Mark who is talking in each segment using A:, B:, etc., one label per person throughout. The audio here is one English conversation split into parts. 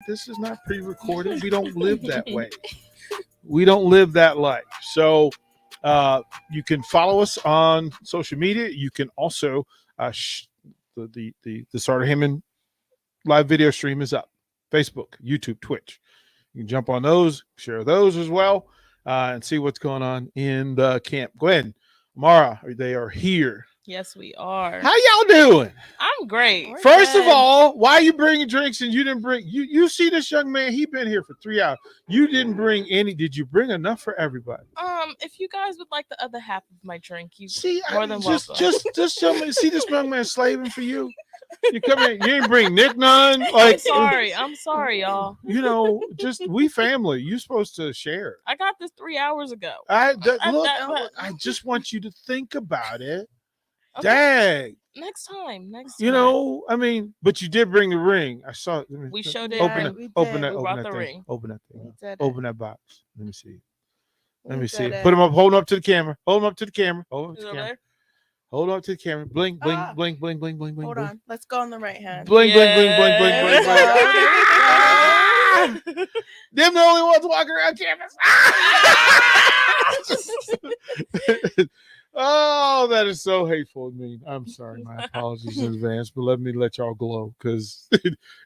A: This is not pre-recorded. We don't live that way. We don't live that life. So you can follow us on social media. You can also the Sartor Hammond live video stream is up. Facebook, YouTube, Twitch. You can jump on those, share those as well, and see what's going on in the camp. Gwen, Mara, they are here.
B: Yes, we are.
A: How y'all doing?
B: I'm great.
C: We're
A: First
C: good.
A: of all, why are you bringing drinks and you didn't bring? You see this young man? He been here for 3 hours. You didn't bring any. Did you bring enough for everybody?
B: If you guys would like the other half of my drink, you
A: See,
B: more than welcome.
A: just tell me. See this young man slaving for you. You come in. You didn't bring Nick none.
B: I'm sorry, y'all.
A: You know, just we family. You're supposed to share.
B: I got this 3 hours ago.
A: I just want you to think about it.
B: Okay.
A: Dang.
B: Next time.
A: You know, I mean, but you did bring the ring. I saw it.
B: We showed it.
A: Open
C: we
A: that. Open
C: did.
A: that.
B: We
A: Open
B: brought
A: that
B: the
A: thing.
B: ring.
A: Open that thing.
C: We did it.
A: Open that box. Let me see. Let
C: We
A: me see.
C: did it.
A: Put him up. Hold him up to the camera. Hold him up to the camera. Hold him up
B: Is
A: to
B: it
A: the
B: over
A: camera.
B: there?
A: Hold up to the camera. Blink, blink,
C: Ah.
A: blink, blink, blink, blink, blink.
C: Hold
A: blink.
C: on. Let's go on the right hand.
A: Blink, blink, blink, blink, blink,
C: There
A: blink,
C: we go.
A: blink.
C: There we go.
A: Them the only ones walking around campus. Oh, that is so hateful of me. I'm sorry. My apologies in advance, but let y'all glow because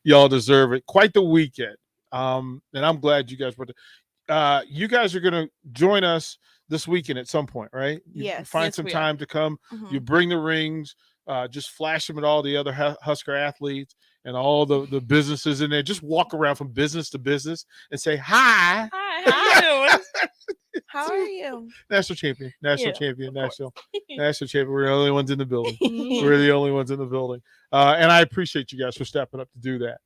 A: y'all deserve it. Quite the weekend. And I'm glad you guys were. You guys are gonna join us this weekend at some point, right? You
C: Yes.
A: find
B: Yes,
A: some
B: we
A: time to come.
C: Mhm.
A: You bring the rings. Just flash them at all the other Husker athletes and all the businesses in there. Just walk around from business to business and say hi.
B: Hi, how you doing?
C: How are you?
A: National champion, national
B: Yeah,
A: champion,
B: of course.
A: national champion. We're the only ones in the building.
B: Mhm.
A: We're the only ones in the building. And I appreciate you guys for stepping up to do that.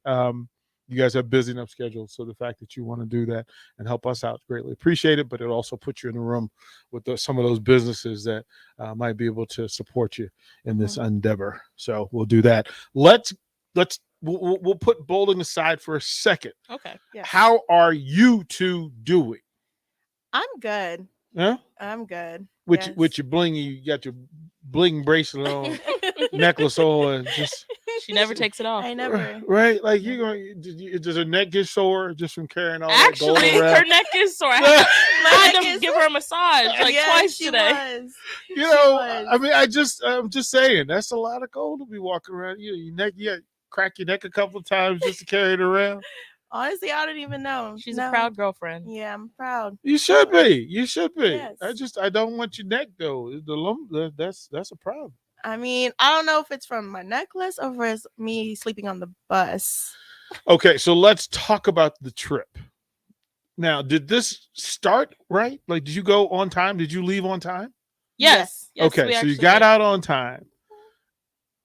A: You guys have busy enough schedules, so the fact that you want to do that and help us out, greatly appreciate it. But it also puts you in the room with some of those businesses that might be able to support you in this endeavor. So we'll do that. We'll put bowling aside for a second.
B: Okay.
C: Yes.
A: How are you two doing?
C: I'm good.
A: Huh?
C: I'm good.
A: With
C: Yes.
A: with your bling, you got your bling bracelet on, necklace on, just
B: She never takes it off.
C: I never.
A: right. Like you going, does her neck get sore just from carrying all that gold
B: Actually,
A: around?
B: her neck is sore. I had
C: neck
B: to
C: is
B: give her a massage like
C: Yes,
B: twice
C: she
B: today.
C: was.
A: You know,
C: was.
A: I mean, I'm just saying that's a lot of gold to be walking around. Your neck, you crack your neck a couple of times just to carry it around.
C: Honestly, I don't even know.
B: She's
C: No.
B: a proud girlfriend.
C: Yeah, I'm proud.
A: You should be. You should be.
C: Yes.
A: I don't want your neck though. That's a problem.
C: I mean, I don't know if it's from my necklace or if it's me sleeping on the bus.
A: Okay, so let's talk about the trip. Now, did this start right? Like, did you go on time? Did you leave on time?
B: Yes. Yes,
A: Okay,
B: we
A: so you
B: actually
A: got
B: did.
A: out on time.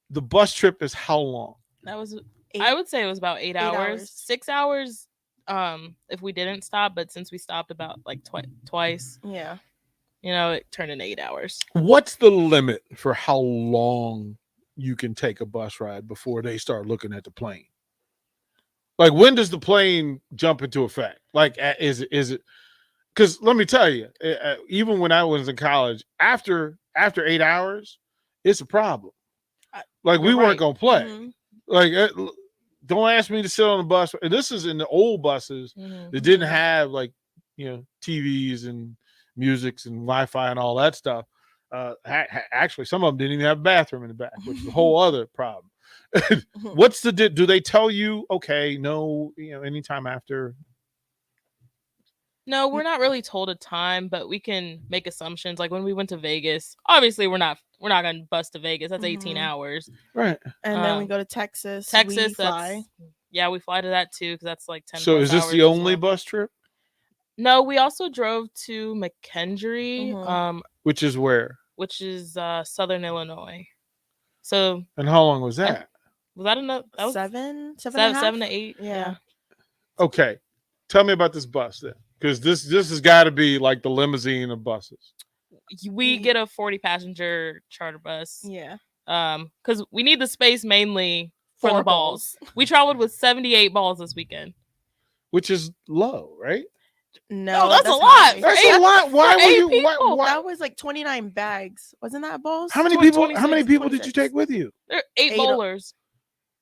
A: The bus trip is how long?
B: That was.
C: Eight-
B: I would say it was about 8 hours.
C: hours.
B: 6 hours. If we didn't stop, but since we stopped about like twice,
C: Yeah.
B: it turned into 8 hours.
A: What's the limit for how long you can take a bus ride before they start looking at the plane? Like, when does the plane jump into effect? Like, is it? Because let me tell you, even when I was in college, after 8 hours, it's a problem. Like, we
B: You're
A: weren't
B: right.
A: gonna play.
C: Mhm.
A: Like, don't ask me to sit on the bus. And this is in the old buses
B: Mhm.
A: that didn't have like TVs and musics and Wi-Fi and all that stuff. Actually, some of them didn't even have a bathroom in the back, which is a whole other problem. What's do they tell you? Okay, no, anytime after.
B: No, we're not really told a time, but we can make assumptions. Like when we went to Vegas, obviously we're not gonna bus to Vegas. That's 18
C: Mhm.
B: hours.
A: Right.
C: And then we
B: Um,
C: go to Texas.
B: Texas,
C: we fly.
B: we fly to that too because that's like 10.
A: So
B: plus
A: is this
B: hours
A: the
B: as
A: only
B: well.
A: bus trip?
B: No, we also drove to McKendree,
C: Mhm.
A: Which is where?
B: which is Southern Illinois. So
A: And how long was that?
B: was that enough? That was
C: Seven and a
B: seven,
C: half?
B: 7 to 8.
C: Yeah.
A: Okay, tell me about this bus then, because this has got to be like the limousine of buses.
B: We get a 40 passenger charter bus.
C: Yeah.
B: Because we need the space mainly for
C: Four
B: the balls. We traveled with 78 balls this weekend.
A: Which is low, right?
C: No,
B: that's a lot.
C: high.
A: That's
B: eight-
A: a lot. Why
B: for
A: were
B: 8
A: you?
B: people.
A: Why?
C: That was like 29 bags. Wasn't that balls?
A: How many
B: 20,
A: people? How many
B: 26,
A: people did you
C: 26.
A: take with you?
B: There are 8
C: Eight-
B: bowlers.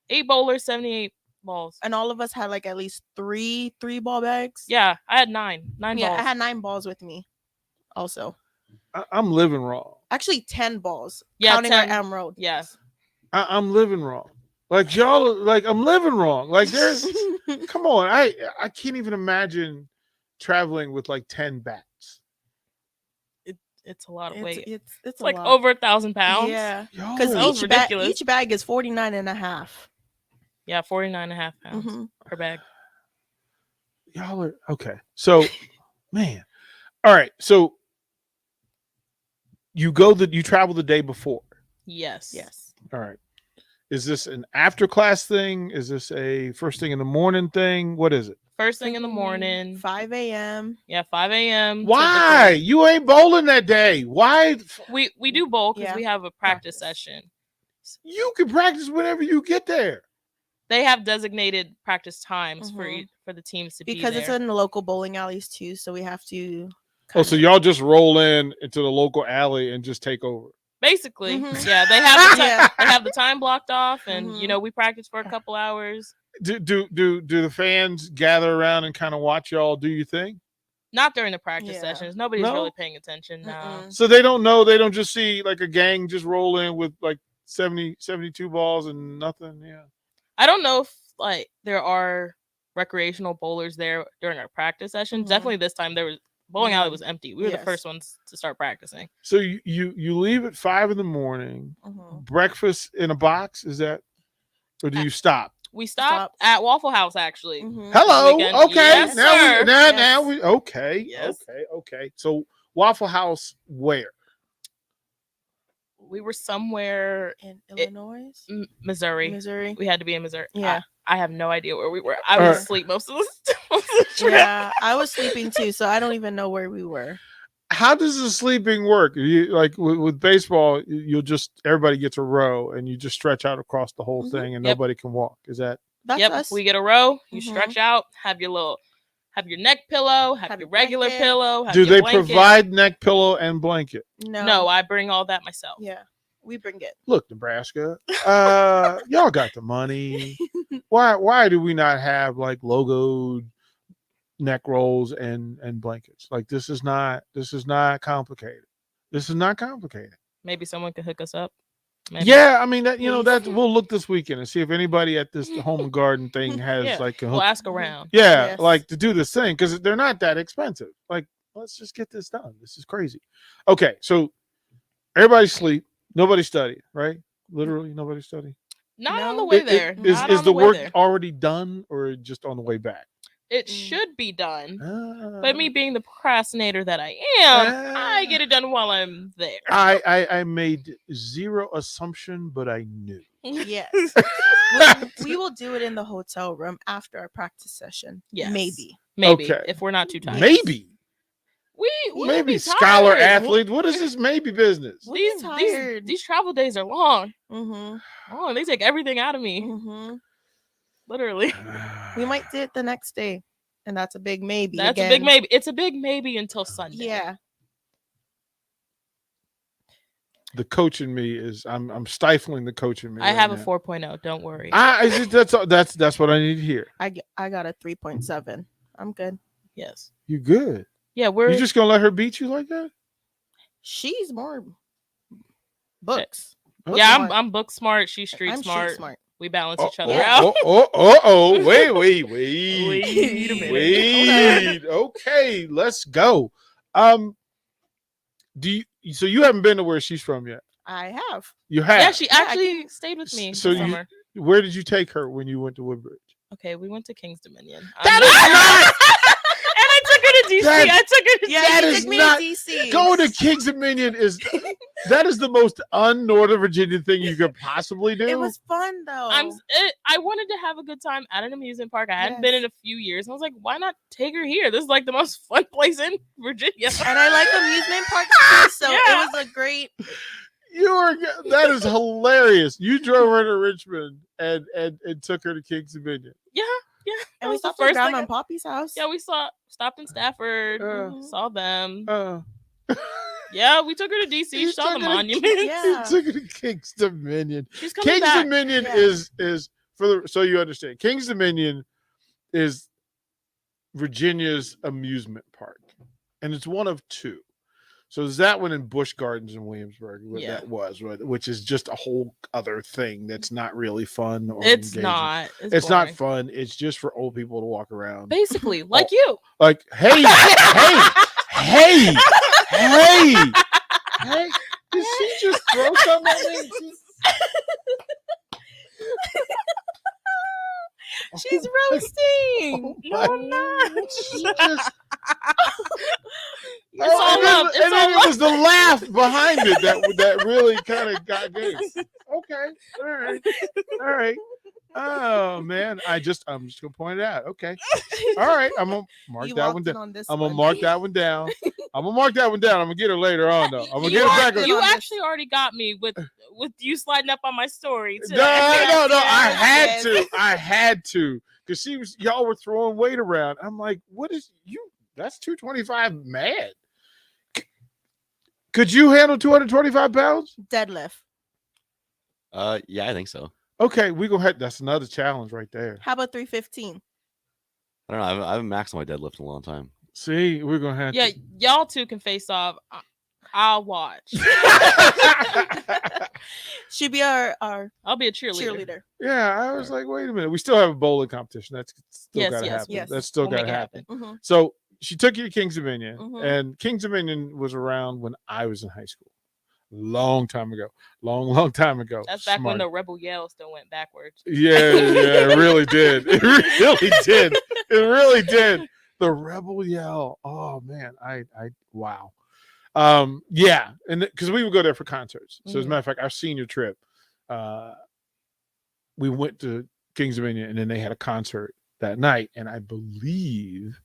B: 8 bowlers, 78 balls.
C: and all of us had like at least three ball bags.
B: Yeah, I had nine
C: Yeah,
B: balls.
C: I had 9 balls with me. Also,
A: I'm living wrong.
C: actually 10 balls.
B: Yeah,
C: counting
B: 10.
C: our emerald.
B: Yeah.
A: I'm living wrong. Like y'all, like I'm living wrong. Like there's, come on, I can't even imagine traveling with like 10 bats.
B: It's a lot of weight.
C: It's
B: It's
C: a
B: like
C: lot.
B: over 1,000 pounds.
C: Yeah,
A: Y'all
C: because
B: That was
C: each bag
B: ridiculous.
C: is 49 and a half.
B: Yeah, 49.5 pounds
C: Mhm.
B: per bag.
A: y'all are okay. So, man, all right. So you travel the day before.
B: Yes.
C: Yes.
A: All right. Is this an after class thing? Is this a first thing in the morning thing? What is it?
B: First thing in the morning.
C: 5 a.m.
B: Yeah, 5 a.m.
A: Why?
B: typically.
A: You ain't bowling that day. Why?
B: We do bowl because
C: Yeah.
B: we have a practice session.
A: You can practice whenever you get there.
B: They have designated practice times
C: Mhm.
B: for the teams to
C: because
B: be
C: it's
B: there.
C: in the local bowling alleys too, so we have to.
A: Oh, so y'all just roll into the local alley and just take over.
B: Basically,
C: Mhm.
B: yeah, they have the
C: Yeah.
B: they have the time blocked off, and
C: Mhm.
B: we practice for a couple hours.
A: Do the fans gather around and kind of watch y'all do your thing?
B: Not during the practice
C: Yeah.
B: sessions. Nobody's
A: No?
B: really paying attention now.
C: Mm-mm.
A: So they don't know. They don't just see like a gang just roll in with like 72 balls and nothing. Yeah.
B: I don't know if like there are recreational bowlers there during our practice sessions.
C: Mhm.
B: Definitely this time there was bowling alley
C: None.
B: was empty. We were the
C: Yes.
B: first ones to start practicing.
A: So you leave at 5 a.m.
C: Mhm.
A: Breakfast in a box, is that, or do you stop?
B: We stopped
C: Stopped.
B: at Waffle House actually.
C: Mhm.
A: Hello.
B: Weekend.
A: Okay.
B: Yes,
A: now
B: sir.
A: we now
C: Yes.
A: we okay.
B: Yes.
A: Okay. So Waffle House where?
B: We were somewhere
C: In Illinois,
B: Missouri.
C: Missouri.
B: We had to be in Missouri.
C: Yeah.
B: I have no idea where we were. I
A: All
B: was
A: right.
B: asleep most of the trip.
C: Yeah, I was sleeping too, so I don't even know where we were.
A: How does the sleeping work? You like with baseball, you'll just everybody gets a row and you just stretch out across the whole
C: Mhm.
A: thing and
B: Yep.
A: nobody can walk. Is that
C: That's
B: Yep.
C: us.
B: We get a row. You
C: Mhm.
B: stretch out. Have your neck pillow. Have
C: Have
B: your
C: your
B: regular
C: blanket.
B: pillow. Have
A: do
B: your
A: they
B: blanket.
A: provide neck pillow and blanket?
B: No, I bring all that myself.
C: Yeah, we bring it.
A: Look, Nebraska, y'all got the money. Why do we not have like logoed neck rolls and blankets? Like this is not complicated. This is not complicated.
B: Maybe someone could hook us up. Maybe.
A: Yeah, I mean that
C: Please.
A: that we'll look this weekend and see if anybody at this home and garden thing has
B: Yeah.
A: like a
B: We'll
A: hook.
B: ask around.
A: Yeah,
C: Yes.
A: like to do this thing because they're not that expensive. Like, let's just get this done. This is crazy. Okay, so everybody sleep. Nobody study, right? Literally, nobody study.
B: Not on
C: No.
B: the way
A: It-
B: there.
A: Is
B: Not
A: is
B: on
A: the
B: way
A: work
B: there.
A: already done or just on the way back?
B: It
C: Mm.
B: should be done.
A: Ah.
B: But me being the procrastinator that I am, I get it done while I'm there.
A: I made zero assumption, but I knew.
C: Yes, we will do it in the hotel room after our practice session.
B: Yes.
C: Maybe.
B: Maybe
A: Okay.
B: if we're not too tired.
A: Maybe,
B: we
A: maybe
B: be
A: scholar
B: tired.
A: athlete. What is this maybe business?
C: We'll be tired.
B: These travel days are long.
C: Mm-hmm.
B: Oh, they take everything out of me.
C: Mm-hmm.
B: Literally.
C: We might do it the next day, and that's a big maybe.
B: That's
C: again.
B: a big maybe. It's a big maybe until Sunday.
C: Yeah.
A: The coach in me is I'm stifling the coach in me.
B: I
A: right
B: have a
A: now.
B: 4.0. Don't worry.
A: That's what I need to hear.
C: I got a 3.7. I'm good.
B: Yes.
A: You good?
B: Yeah, we're
A: You just gonna let her beat you like that?
C: She's more books.
B: yeah,
C: smart.
B: I'm book smart. She's street
C: I'm
B: smart.
C: street smart.
B: We balance
A: Oh,
B: each other out.
A: Wait.
B: Wait a minute.
A: Wait. Okay, let's go. So you haven't been to where she's from yet?
C: I have.
A: You have.
B: Yeah, she
C: Yeah, I
B: actually stayed with me
A: So
B: this
A: you-
B: summer.
A: Where did you take her when you went to Woodbridge?
B: Okay, we went to King's Dominion.
A: That
B: And I took her to DC.
A: That-
B: I took her to
C: Yeah,
A: That
C: you
A: is
C: took me
A: not-
C: to DC.
A: Going to King's Dominion is the most un-Northern Virginia thing you could possibly do.
C: It was fun though.
B: I wanted to have a good time at an amusement park. I hadn't been in a few years. And I was like, why not take her here? This is like the most fun place in Virginia.
C: and I like amusement parks too, so
B: Yeah.
C: it was a great.
A: That is hilarious. You drove her to Richmond and took her to King's Dominion.
B: Yeah.
C: And
B: That
C: we
B: was the
C: stopped at
B: first
C: Grandma
B: thing
C: and Poppy's house.
B: Yeah, we stopped in Stafford,
A: Uh.
B: saw them.
A: Uh,
B: Yeah, we took her to DC,
A: You
B: saw
A: took
B: the
A: her to-
B: monument.
C: Yeah.
A: You took her to King's Dominion.
B: She's coming
A: King's
B: back.
A: Dominion
C: Yeah.
A: is so you understand, King's Dominion is Virginia's amusement park, and it's one of two. So there's that one in Busch Gardens in Williamsburg.
B: Yeah.
A: That was, which is just a whole other thing that's not really fun. Or
B: It's
A: engaging.
B: not.
A: It's not
B: boring.
A: fun. It's just for old people to walk around.
B: Basically, like you.
A: Like, hey, hey, did she just throw something at me?
C: She's roasting.
A: Oh my-
B: No, I'm not.
A: She just,
B: It's all up. It's
A: and then
B: all
A: it was the laugh behind it that really kind of got me. Okay, all right. Oh man, I'm just gonna point it out. Okay, all right. I'm gonna mark
C: You
A: that
C: walked
A: one
C: in
A: down.
C: on this
A: I'm gonna
C: one.
A: mark that one down. I'm gonna mark that one down. I'm gonna get her later on though. I'm gonna get her back.
C: are-
A: on-
B: You
C: on this.
B: actually already got me with you sliding up on my story.
A: No,
B: Today.
A: I had to, because y'all were throwing weight around. I'm like, what is you? That's 225 mad. Could you handle 225 pounds?
C: Deadlift.
D: Yeah, I think so.
A: Okay, we gonna have that's another challenge right there.
C: How about 315?
D: I don't know. I haven't maxed my deadlift in a long time.
A: See, we're gonna have
B: Yeah, y'all two can face off. I'll watch.
C: She'd be our
B: I'll be a cheerleader.
C: cheerleader.
A: Yeah, I was like, wait a minute. We still have a bowling competition. That's still
B: Yes,
A: gotta
B: yes,
A: happen.
C: yes.
A: That's still
B: We'll make
A: gotta
B: it
A: happen.
C: Mhm.
A: So she took you to Kings Dominion,
C: Mhm.
A: and Kings Dominion was around when I was in high school. Long time ago. Long time ago.
B: That's back when
A: Smart.
B: the Rebel Yell still went backwards.
A: Yeah, it really did. It really did. It really did. The Rebel Yell. Oh man, I wow. Yeah, and because we would go there for concerts. So as a matter of fact, our senior trip, we went to Kings Dominion, and then they had a concert that night, and I believe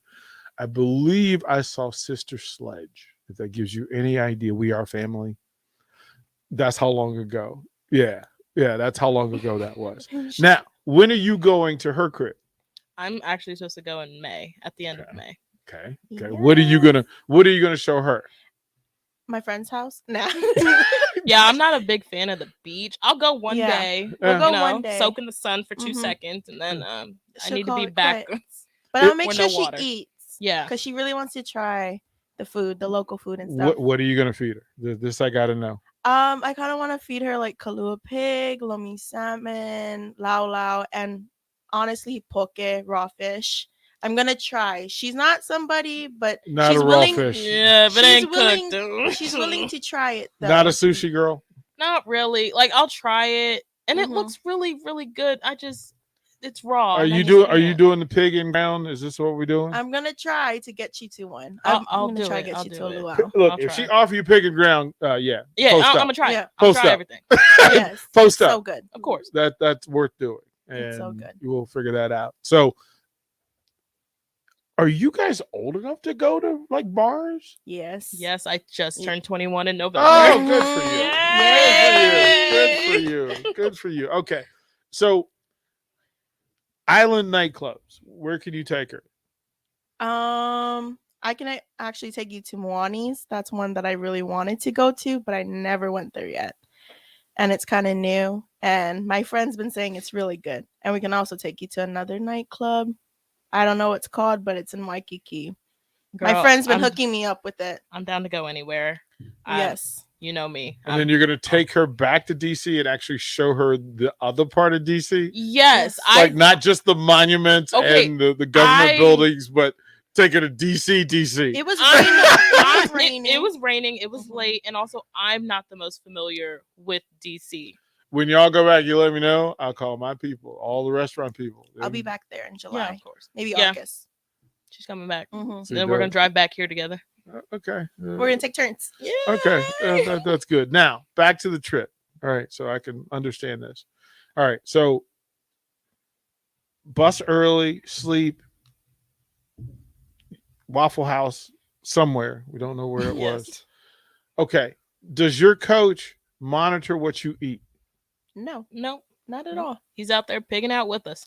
A: I saw Sister Sledge. If that gives you any idea, We Are Family. That's how long ago. Yeah, that's how long ago that was. Now, when are you going to her crib?
B: I'm actually supposed to go in May, at the end of May.
A: Okay. What are you gonna show her?
C: My friend's house? Nah.
B: Yeah, I'm not a big fan of the beach. I'll go one
C: Yeah.
B: day.
C: We'll go
B: you know,
C: one day.
B: soak in the sun for 2
C: Mhm.
B: seconds, and then I
C: She'll
B: need to
C: call
B: be
C: it
B: back.
C: quits. But I'll make
B: With
C: sure
B: no
C: she
B: water.
C: eats.
B: Yeah.
C: Because she really wants to try the food, the local food and stuff.
A: What are you gonna feed her? This I gotta know.
C: I kind of want to feed her like Kahlua pig, lomi salmon, lau lau, and honestly poke, raw fish. I'm gonna try. She's not somebody, but
A: Not
C: she's
A: a raw
C: willing.
A: fish.
B: Yeah, but it
C: She's
B: ain't
C: willing-
B: cooked. Though.
C: She's willing to try it. Though.
A: Not a sushi girl.
B: Not really. Like I'll try it, and it
C: Mhm.
B: looks really, really good. It's raw.
A: Are
B: and I
A: you
B: just
A: doing? Are you
B: can't.
A: doing the pig in ground? Is this what we're doing?
C: I'm gonna try to get you to one.
B: I'll
C: I'm gonna
B: do
C: try
B: it.
C: to get
B: I'll
C: you
B: do
C: to a
B: it.
C: luau.
A: Look,
B: I'll
A: if she
B: try.
A: offer you pig and ground, yeah,
B: Yeah,
A: post
B: I'm
A: up.
B: gonna try.
C: Yeah.
B: I'll
A: Post
B: try
A: up.
B: everything.
C: Yes,
A: Post
C: it's so
A: up.
C: good.
B: Of course.
A: That's worth doing, and
C: It's so good.
A: you will figure that out. So, are you guys old enough to go to like bars?
C: Yes.
B: Yes, I just turned 21 in November.
A: Oh, good for you.
B: Yay!
A: Good for you. Good for you. Okay, so island nightclubs. Where can you take her?
C: I can actually take you to Moani's. That's one that I really wanted to go to, but I never went there yet. And it's kind of new. And my friend's been saying it's really good. And we can also take you to another nightclub. I don't know what it's called, but it's in Waikiki. My
B: Girl,
C: friend's been
B: I'm-
C: hooking me up with it.
B: I'm down to go anywhere.
C: Yes.
B: You know me.
A: And then you're gonna take her back to DC and actually show her the other part of DC,
B: Yes,
A: like not just the monuments
B: Okay,
A: and the government
B: I-
A: buildings, but take her to DC.
C: It was
B: I'm
C: raining.
B: not-
C: It was raining.
B: It was raining. It was
C: Mhm.
B: late, and also I'm not the most familiar with DC.
A: When y'all go back, you let me know. I'll call my people, all the restaurant people.
C: I'll be back there in July.
B: of course.
C: Maybe
B: Yeah.
C: August.
B: She's coming back.
C: Mhm.
A: So
B: Then we're
A: dope.
B: gonna drive back here together.
A: Okay.
C: We're going to take turns.
B: Yeah.
A: Okay. That's good. Now back to the trip. All right, so I can understand this. All right, so bus early, sleep, Waffle House somewhere. We don't know where it was.
B: Yes.
A: Okay. Does your coach monitor what you eat?
C: No,
B: No,
C: not at all.
B: he's out there pigging out with us.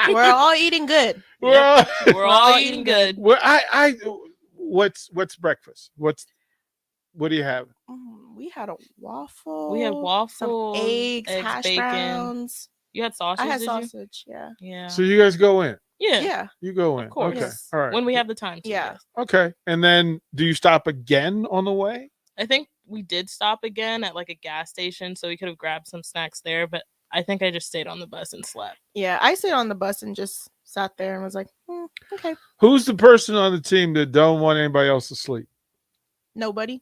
C: We're all eating good.
A: Well,
B: We're all eating good.
A: well, what's breakfast? What do you have?
C: We had a waffle.
B: We had
C: some
B: waffles,
C: eggs,
B: eggs,
C: hash
B: bacon.
C: browns.
B: You had sausage,
C: I had
B: did
C: sausage. Yeah.
B: you? Yeah.
A: So you guys go in.
B: yeah.
C: Yeah.
A: You go in.
B: Of course.
A: Okay.
C: Yes.
A: All right.
B: When we have the time to,
C: Yeah.
B: yes.
A: Okay. And then do you stop again on the way?
B: I think we did stop again at like a gas station, so we could have grabbed some snacks there, but I think I just stayed on the bus and slept.
C: Yeah. I stayed on the bus and just sat there and was like, okay,
A: Who's the person on the team that don't want anybody else to sleep?
C: nobody.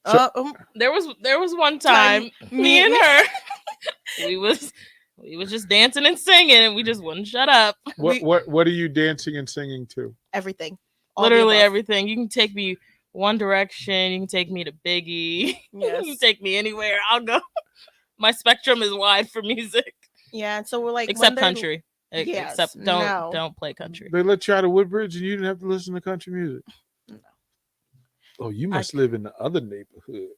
A: So-
B: There was one time me and her we was just dancing and singing and we just wouldn't shut up.
A: What are you dancing and singing to?
C: everything. All the
B: Literally
C: above.
B: everything. You can take me One Direction, you can take me to Biggie. You
C: Yes.
B: can take me anywhere. I'll go. My spectrum is wide for music.
C: Yeah. So we're like, when
B: Except
C: they're-
B: country.
C: Yes,
B: Except
C: no.
B: don't play country.
A: They let you out of Woodbridge and you didn't have to listen to country music.
C: No.
A: Oh, you must live in the other neighborhood.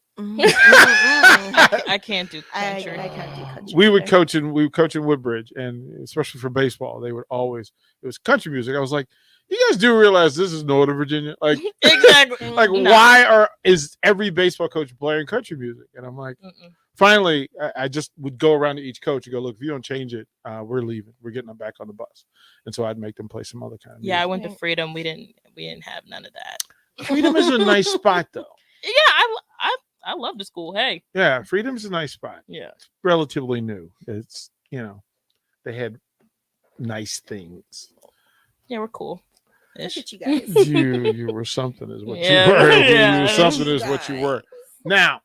B: I can't do country.
C: I can't do country.
A: We would
C: either.
A: coach in Woodbridge, and especially for baseball, they would always it was country music. I was like, you guys do realize this is Northern Virginia? Like
B: Exactly.
A: like
B: No.
A: why is every baseball coach playing country music? And I'm like,
B: Mm-mm.
A: finally, I just would go around to each coach and go, look, if you don't change it, we're leaving. We're getting them back on the bus. And so I'd make them play some other kind of music.
B: Yeah, I went to
C: Right.
B: Freedom. We didn't have none of that.
A: Freedom is a nice spot, though.
B: Yeah, I love the school. Hey.
A: Yeah, Freedom's a nice spot.
B: Yeah.
A: Relatively new. It's, they had nice things.
B: Yeah, we're cool.
C: Look
B: Ish.
C: at you guys.
A: You were something is what
B: Yeah,
A: you were.
B: yeah.
A: You were something is what you were. Now,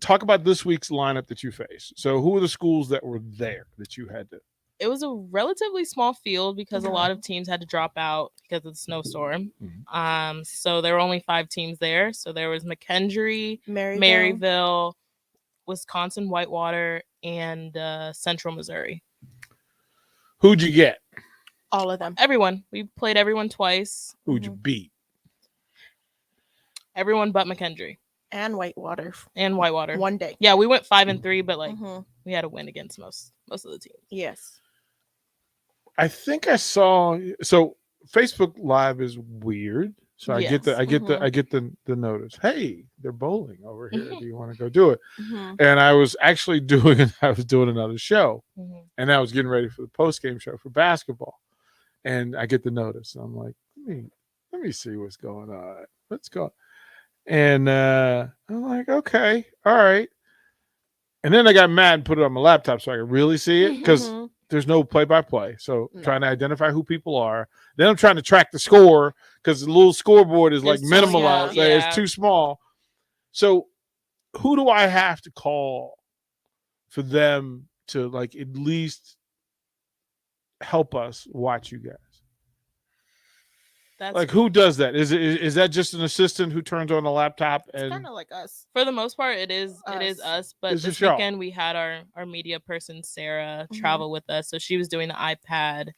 A: talk about this week's lineup that you faced. So who are the schools that were there that you had to?
B: It was a relatively small field because a
C: Mhm.
B: lot of teams had to drop out because of the snowstorm.
A: Mhm.
B: So there were only 5 teams there. So there was McKendree,
C: Maryville.
B: Maryville, Wisconsin Whitewater, and Central Missouri.
A: Who'd you get?
C: All of them.
B: Everyone. We played everyone twice.
A: Who'd you beat?
B: Everyone but McKendree
C: And Whitewater.
B: and Whitewater.
C: One day.
B: Yeah, we went 5-3, but like
C: Mhm.
B: we had to win against most of the teams.
C: Yes.
A: I think I saw. So Facebook Live is weird. So I get the
B: Yes.
A: I get the
C: Mhm.
A: I get the notice. Hey, they're bowling over here. Do you want to go do it?
C: Mhm.
A: And I was actually I was doing another show,
B: Mhm.
A: and I was getting ready for the post game show for basketball, and I get the notice. And I'm like, let me see what's going on. Let's go. And I'm like, okay, all right. And then I got mad and put it on my laptop so I could really see it because
C: Mhm.
A: there's no play-by-play. So
C: No.
A: trying to identify who people are. Then I'm trying to track the score because the little scoreboard is like
B: It's too small,
A: minimalized.
B: yeah.
A: It's too small. So who do I have to call for them to like at least help us watch you guys?
B: That's
A: Like who does that? Is that just an assistant who turns on the laptop
C: It's
A: and
C: kind of like us.
B: for the most part it is
C: Us.
B: us, but
A: It's
B: this
A: just y'all.
B: weekend we had our media person Sarah
C: Mhm.
B: travel with us, so she was doing the iPad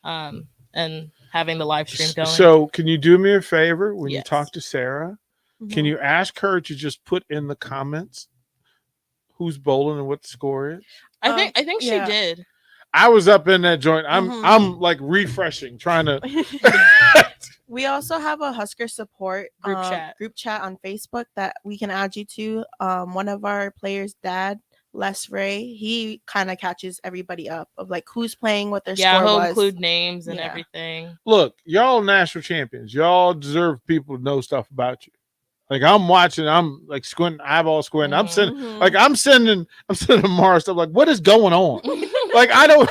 B: and having the live stream going.
A: So can you do me a favor when you
B: Yes.
A: talk to Sarah?
C: Mm-hmm.
A: Can you ask her to just put in the comments who's bowling and what the score is?
B: I think
C: yeah.
B: she did.
A: I was up in that joint.
C: Mhm.
A: I'm like refreshing, trying to.
C: We also have a Husker support
B: Group chat.
C: on Facebook that we can add you to. One of our players' dad, Les Ray, he kind of catches everybody up of like who's playing, what their
B: Yeah,
C: score
B: he'll
C: was.
B: include names and
C: Yeah.
B: everything.
A: Look, y'all national champions. Y'all deserve people to know stuff about you. Like I'm watching, I'm like squinting, eyeball squinting. I'm
B: Mhm.
A: sending,
C: Mhm.
A: like I'm sending Mara stuff. Like, what is going on? Like I don't.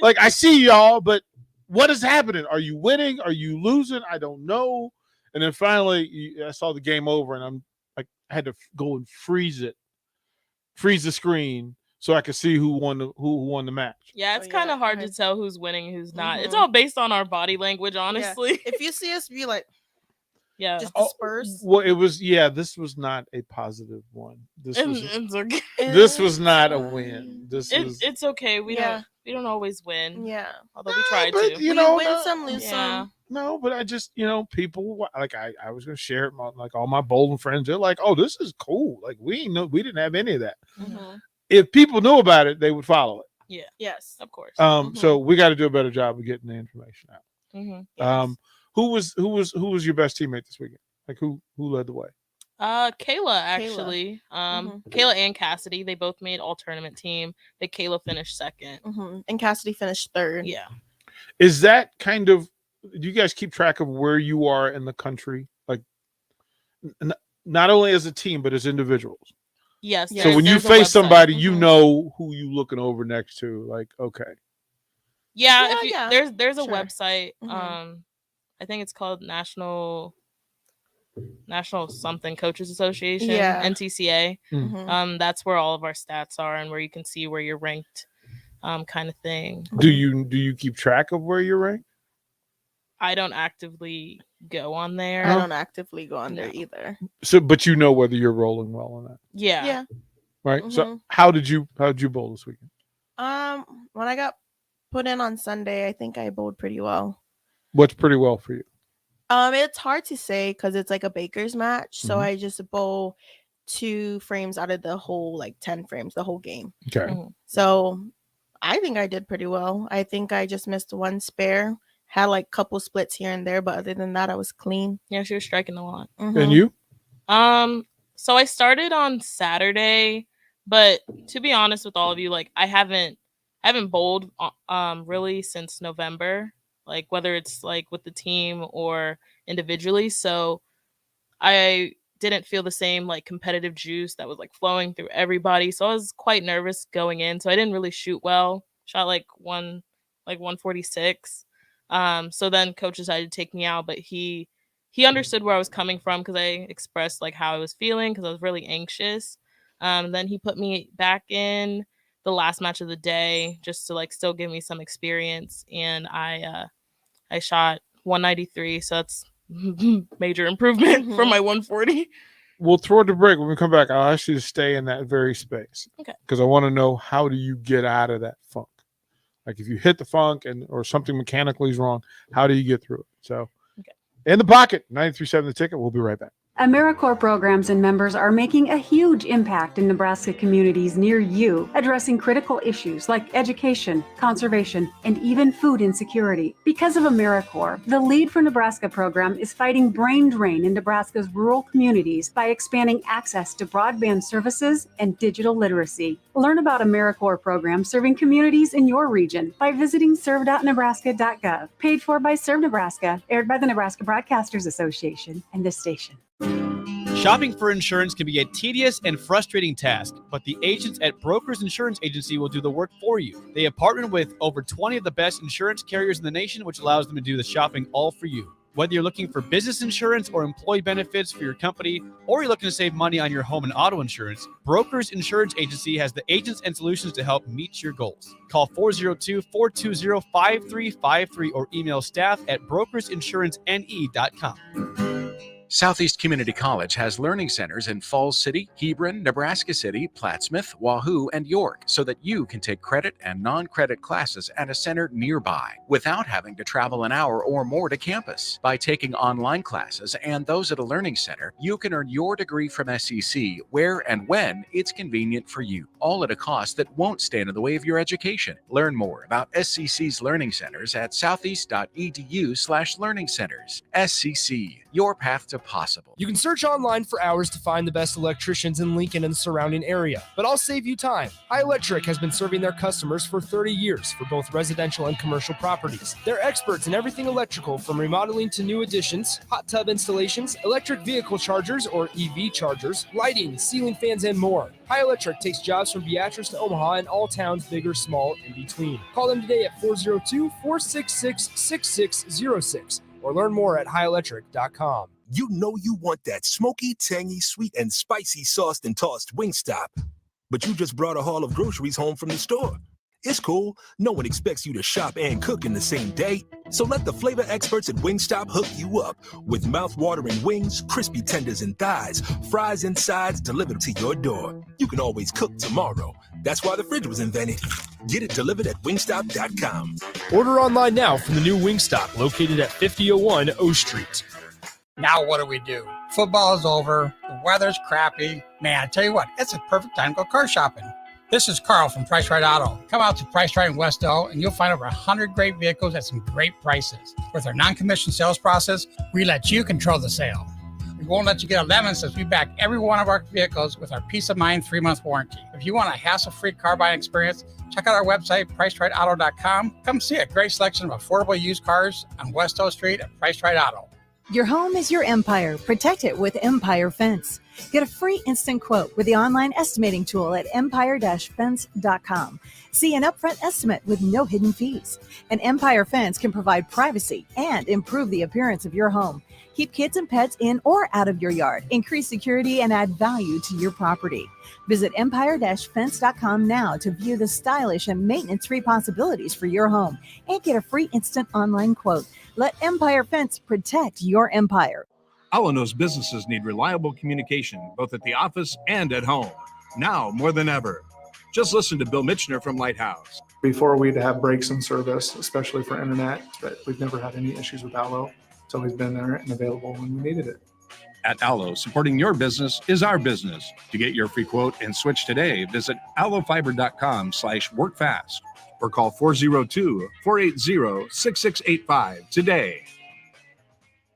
A: Like I see y'all, but what is happening? Are you winning? Are you losing? I don't know. And then finally, I saw the game over, and I'm like, I had to go and freeze the screen so I could see who won the match.
B: Yeah,
C: Oh,
B: it's
C: yeah,
B: kind of
C: go
B: hard to
C: ahead.
B: tell who's winning and who's not. It's
C: Mhm.
B: all based on our body language, honestly.
C: If you see us be like
B: Yeah.
C: just the Spurs,
A: Well, it was This was not a positive one. This was
B: It's okay.
A: this was not a win. This was
B: It's okay. We
C: Yeah.
B: don't always win.
C: yeah.
B: Although we try
A: but,
B: to.
A: you
C: We
A: know,
C: win
A: no,
C: some, lose
B: Yeah.
C: some.
A: No, but I just people like I was gonna share it. Like all my bowling friends, they're like, "Oh, this is cool." Like we didn't have any of that.
C: Mhm.
A: If people knew about it, they would follow it.
C: Yes.
B: Of course.
A: So we got to do a better job of getting the information out.
B: Mhm.
C: Yes.
A: Who was your best teammate this weekend? Like who led the way?
B: Kayla actually. Kayla and Cassidy, they both made all tournament team. But Kayla finished second.
C: And Cassidy finished third.
B: Yeah.
A: Is that kind of? Do you guys keep track of where you are in the country, like not only as a team but as individuals?
B: Yes.
A: So when you
B: there's a
A: face
B: website.
A: somebody, you know who you looking over next to. Like, okay,
B: Yeah,
C: Yeah,
B: there's a
C: sure.
B: website. I think it's called National something Coaches Association,
C: Yeah.
B: NTCA.
C: Mhm.
B: That's where all of our stats are and where you can see where you're ranked, kind of thing.
A: do you keep track of where you're ranked?
B: I don't actively go on there.
C: I don't actively go on there either.
A: So, but you know whether you're rolling well or not,
B: Yeah.
A: right? So, how did you bowl this weekend?
C: When I got put in on Sunday, I think I bowled pretty well.
A: What's pretty well for you?
C: It's hard to say because it's like a baker's match. So
A: Mhm.
C: I just bowl 2 frames out of the whole 10 frames, the whole game.
A: Okay.
C: So I think I did pretty well. I think I just missed 1 spare. Had couple splits here and there, but other than that, I was clean.
B: Yeah, she was striking a lot.
A: And you?
B: So I started on Saturday, but to be honest with all of you, I haven't bowled really since November, whether it's with the team or individually. So I didn't feel the same competitive juice that was flowing through everybody. So I was quite nervous going in. So I didn't really shoot well. Shot 146. So then coach decided to take me out, but he understood where I was coming from because I expressed how I was feeling because I was really anxious. Then he put me back in the last match of the day just to still give me some experience, and I shot 193, so that's major improvement from my 140.
A: We'll throw it to break. When we come back, I'll ask you to stay in that very space.
B: Okay.
A: Because I want to know, how do you get out of that funk? If you hit the funk or something mechanically is wrong, how do you get through it? So, In the pocket, 93.7 The Ticket. We'll be right back.
E: AmeriCorps programs and members are making a huge impact in Nebraska communities near you, addressing critical issues like education, conservation, and even food insecurity. Because of AmeriCorps, the Lead for Nebraska program is fighting brain drain in Nebraska's rural communities by expanding access to broadband services and digital literacy. Learn about AmeriCorps programs serving communities in your region by visiting serve.nebraska.gov. Paid for by Serve Nebraska, aired by the Nebraska Broadcasters Association and this station.
F: Shopping for insurance can be a tedious and frustrating task, but the agents at Brokers Insurance Agency will do the work for you. They have partnered with over 20 of the best insurance carriers in the nation, which allows them to do the shopping all for you. Whether you're looking for business insurance or employee benefits for your company, or you're looking to save money on your home and auto insurance, Brokers Insurance Agency has the agents and solutions to help meet your goals. Call 402-420-5353 or email staff at brokersinsurancene.com.
G: Southeast Community College has learning centers in Falls City, Hebron, Nebraska City, Plattsmouth, Wahoo, and York, so that you can take credit and non-credit classes at a center nearby without having to travel an hour or more to campus. By taking online classes and those at a learning center, you can earn your degree from SEC where and when it's convenient for you, all at a cost that won't stand in the way of your education. Learn more about SCC's learning centers at southeast.edu/learning centers. SCC, your path to possible.
H: You can search online for hours to find the best electricians in Lincoln and the surrounding area, but I'll save you time. High Electric has been serving their customers for 30 years for both residential and commercial properties. They're experts in everything electrical, from remodeling to new additions, hot tub installations, electric vehicle chargers or EV chargers, lighting, ceiling fans, and more. High Electric takes jobs from Beatrice to Omaha and all towns, big or small, in between. Call them today at 402-466-6606 or learn more at highelectric.com.
I: You know you want that smoky, tangy, sweet, and spicy sauced and tossed Wingstop. But you just brought a haul of groceries home from the store. It's cool. No one expects you to shop and cook in the same day. So let the flavor experts at Wingstop hook you up with mouth-watering wings, crispy tenders and thighs, fries and sides delivered to your door. You can always cook tomorrow. That's why the fridge was invented. Get it delivered at wingstop.com.
H: Order online now from the new Wingstop located at 5001 O Street.
J: Now what do? Football is over. The weather's crappy. Man, I tell you what, it's a perfect time to go car shopping. This is Carl from Price Right Auto. Come out to Price Right in West Elk and you'll find over 100 great vehicles at some great prices. With our non-commissioned sales process, we let you control the sale. We won't let you get a lemon since we back every one of our vehicles with our Peace of Mind 3-month warranty. If you want a hassle-free car buying experience, check out our website, PriceRightAuto.com. Come see a great selection of affordable used cars on West O Street at Price Right Auto.
K: Your home is your empire. Protect it with Empire Fence. Get a free instant quote with the online estimating tool at empire-fence.com. See an upfront estimate with no hidden fees. An Empire Fence can provide privacy and improve the appearance of your home. Keep kids and pets in or out of your yard. Increase security and add value to your property. Visit empire-fence.com now to view the stylish and maintenance-free possibilities for your home and get a free instant online quote. Let Empire Fence protect your empire.
L: Allo knows businesses need reliable communication, both at the office and at home. Now more than ever. Just listen to Bill Mitchner from Lighthouse.
M: Before we'd have breaks in service, especially for internet, but we've never had any issues with Allo. It's always been there and available when we needed it.
L: At Allo, supporting your business is our business. To get your free quote and switch today, visit allofiber.com/workfast or call 402-480-6685 today.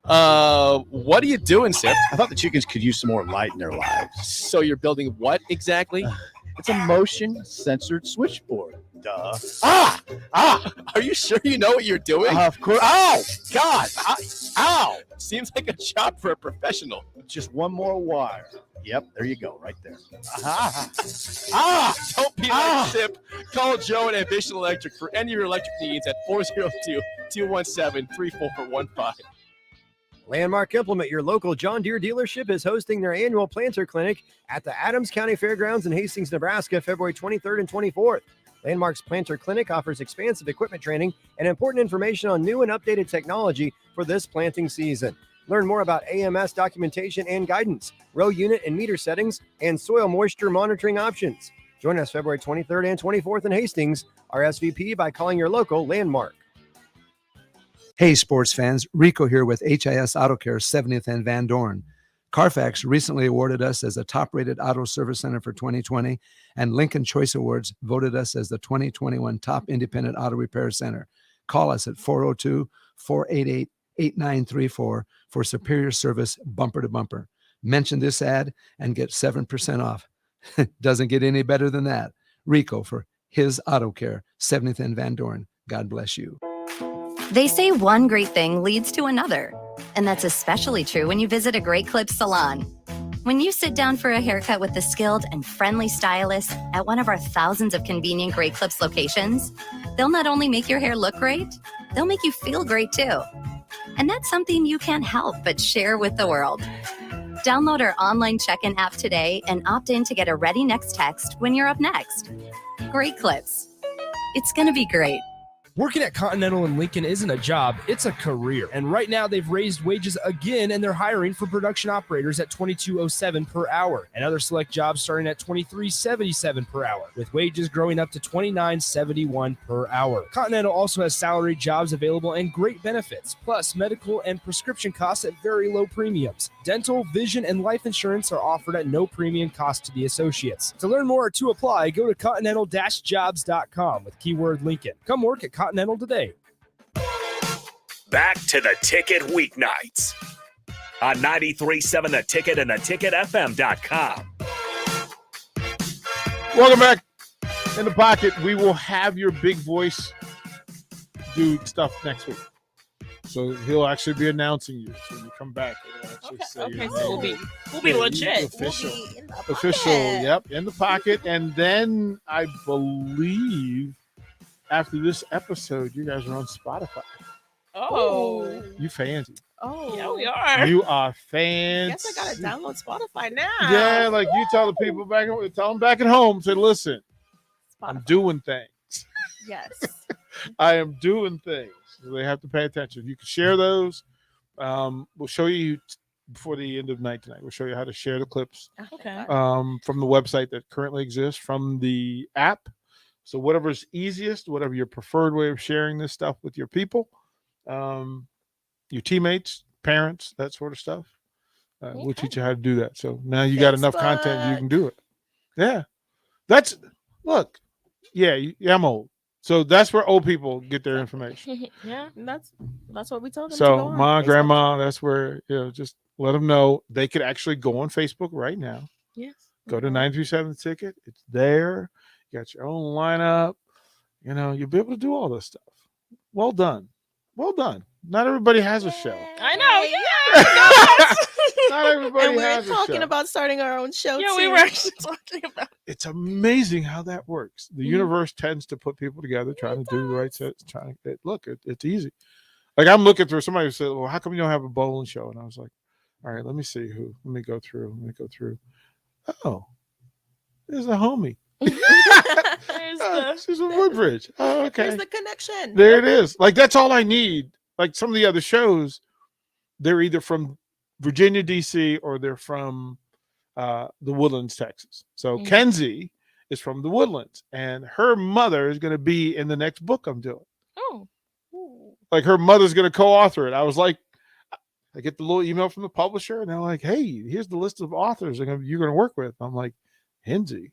N: What are you doing, Sip? I thought the chickens could use some more light in their lives. So you're building what exactly? It's a motion censored switchboard. Duh. Are you sure you know what you're doing? Of course. Ow! God! Ow! Seems like a job for a professional. Just one more wire. Yep, there you go, right there. Don't be like Sip. Call Joe at Ambition Electric for any of your electric needs at 402-217-3415.
O: Landmark Implement, your local John Deere dealership, is hosting their annual planter clinic at the Adams County Fairgrounds in Hastings, Nebraska, February 23rd and 24th. Landmark's Planter Clinic offers expansive equipment training and important information on new and updated technology for this planting season. Learn more about AMS documentation and guidance, row unit and meter settings, and soil moisture monitoring options. Join us February 23rd and 24th in Hastings, RSVP by calling your local Landmark.
P: Hey, sports fans, Rico here with HIS Auto Care 70th and Van Dorn. Carfax recently awarded us as a top-rated auto service center for 2020, and Lincoln Choice Awards voted us as the 2021 top independent auto repair center. Call us at 402-488-8934 for superior service bumper to bumper. Mention this ad and get 7% off. Doesn't get any better than that. Rico for his Auto Care, 70th and Van Dorn. God bless you.
Q: They say one great thing leads to another, and that's especially true when you visit a Great Clips salon. When you sit down for a haircut with the skilled and friendly stylist at one of our thousands of convenient Great Clips locations, they'll not only make your hair look great, they'll make you feel great too. And that's something you can't help but share with the world. Download our online check-in app today and opt in to get a ready next text when you're up next. Great Clips. It's going to be great.
H: Working at Continental in Lincoln isn't a job, it's a career. And right now they've raised wages again and they're hiring for production operators at $22.07 per hour and other select jobs starting at $23.77 per hour, with wages growing up to $29.71 per hour. Continental also has salaried jobs available and great benefits, plus medical and prescription costs at very low premiums. Dental, vision, and life insurance are offered at no premium cost to the associates. To learn more or to apply, go to continental-jobs.com with keyword Lincoln. Come work at Continental today.
R: Back to the Ticket weeknights on 93.7 The Ticket and theticketfm.com.
A: Welcome back in the pocket. We will have your big voice dude stuff next week. So he'll actually be announcing you. So when you come back,
B: so we'll be legit.
A: Official.
B: We'll be in the
A: Official, yep, in the pocket. And then I believe after this episode, you guys are on Spotify.
B: Oh.
A: You fancy.
C: Oh,
B: yeah, we are.
A: You are fans.
C: Guess I gotta download Spotify now.
A: Yeah, like you tell the people tell them back at home, say, listen, I'm doing things.
C: Yes.
A: I am doing things. So they have to pay attention. You can share those. We'll show you before the end of the night tonight. We'll show you how to share the clips.
B: Okay.
A: From the website that currently exists, from the app. So whatever's easiest, whatever your preferred way of sharing this stuff with your people, your teammates, parents, that sort of stuff. We'll teach you how to do that. So now you got enough content, you can do it. Yeah. I'm old. So that's where old people get their information.
C: Yeah, that's what we told them.
A: So mom, grandma, that's where, just let them know they could actually go on Facebook right now.
B: Yes.
A: Go to 937 Ticket. It's there. You got your own lineup. You know, you'll be able to do all this stuff. Well done. Well done. Not everybody has a show.
B: I know. Yeah.
A: Not everybody
C: And we were
A: has a
C: talking
A: show.
C: about starting our own show
B: Yeah,
C: too.
B: we were actually talking about.
A: It's amazing how that works. The
B: Mhm.
A: universe tends to put people together, trying to do the right set. It's easy. Like I'm looking through. Somebody said, "Well, how come you don't have a bowling show?" And I was like, "All right, let me see who. Let me go through. Oh, there's a homie. She's from Woodbridge. Oh, okay.
C: There's the connection.
A: There it is. Like that's all I need. Like some of the other shows, they're either from Virginia, DC, or they're from the Woodlands, Texas. So Kenzie is from the Woodlands, and her mother is going to be in the next book I'm doing.
B: Oh.
A: Like her mother's going to co-author it. I was like, I get the little email from the publisher, and they're like, "Hey, here's the list of authors you're going to work with." I'm like, "Kenzie,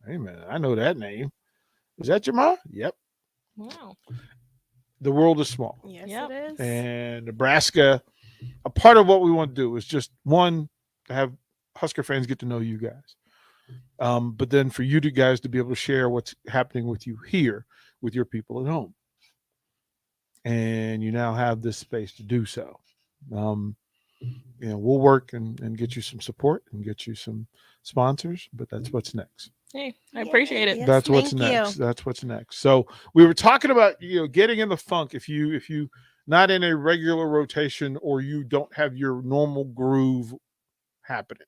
A: hey man, I know that name. Is that your mom?" Yep.
B: Wow.
A: The world is small.
C: Yes, it is.
A: And Nebraska, a part of what we want to do is just one, to have Husker fans get to know you guys. But then for you guys to be able to share what's happening with you here, with your people at home. And you now have this space to do so. We'll work and get you some support and get you some sponsors, but that's what's next.
B: Hey, I appreciate it.
A: That's what's next. That's what's next. So we were talking about getting in the funk. If you not in a regular rotation or you don't have your normal groove happening,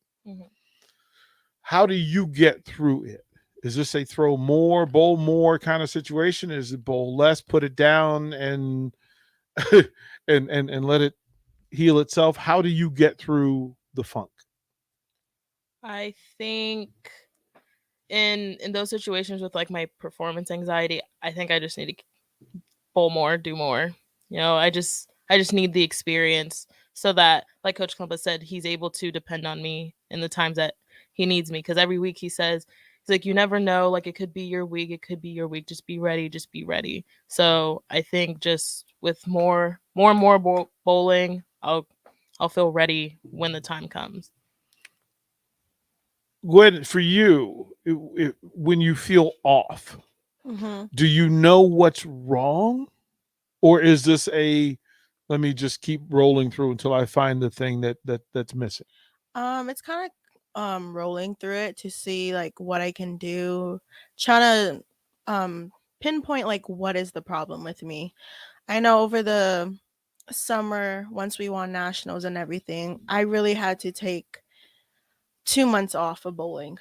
A: how do you get through it? Is this a throw more, bowl more kind of situation? Is it bowl less, put it down, and and let it heal itself? How do you get through the funk?
B: I think in those situations with like my performance anxiety, I think I just need to bowl more, do more. I just need the experience so that, like Coach Klumpa said, he's able to depend on me in the times that he needs me. Because every week he says, he's like, you never know, like it could be your week, just be ready. So I think just with more and more bowling, I'll feel ready when the time comes.
A: Gwen, for you, when you feel off, do you know what's wrong? Or is this let me just keep rolling through until I find the thing that's missing?
C: It's kind of rolling through it to see like what I can do, trying to pinpoint like what is the problem with me. I know over the summer, once we won nationals and everything, I really had to take 2 months off of bowling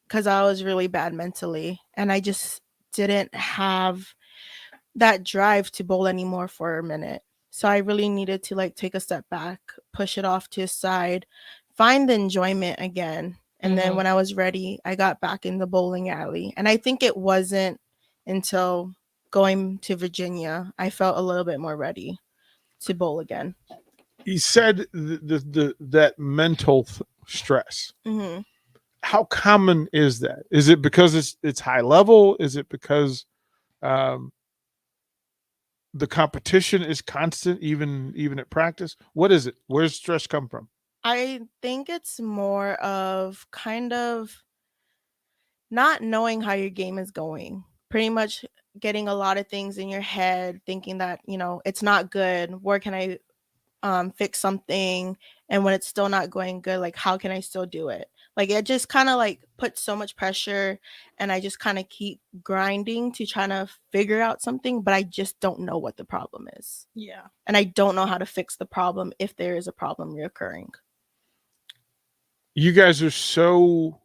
C: because I was really bad mentally, and I just didn't have that drive to bowl anymore for a minute. So I really needed to like take a step back, push it off to the side, find the enjoyment again. And then when I was ready, I got back in the bowling alley. And I think it wasn't until going to Virginia I felt a little bit more ready to bowl again.
A: You said that mental stress. How common is that? Is it because it's high level? Is it because the competition is constant, even at practice? What is it? Where does stress come from?
C: I think it's more of kind of not knowing how your game is going. Pretty much getting a lot of things in your head, thinking that, it's not good. Where can I fix something? And when it's still not going good, like, how can I still do it? Like, it just kind of like puts so much pressure, and I just kind of keep grinding to try to figure out something, but I just don't know what the problem is.
B: Yeah.
C: And I don't know how to fix the problem if there is a problem reoccurring.
A: You guys are so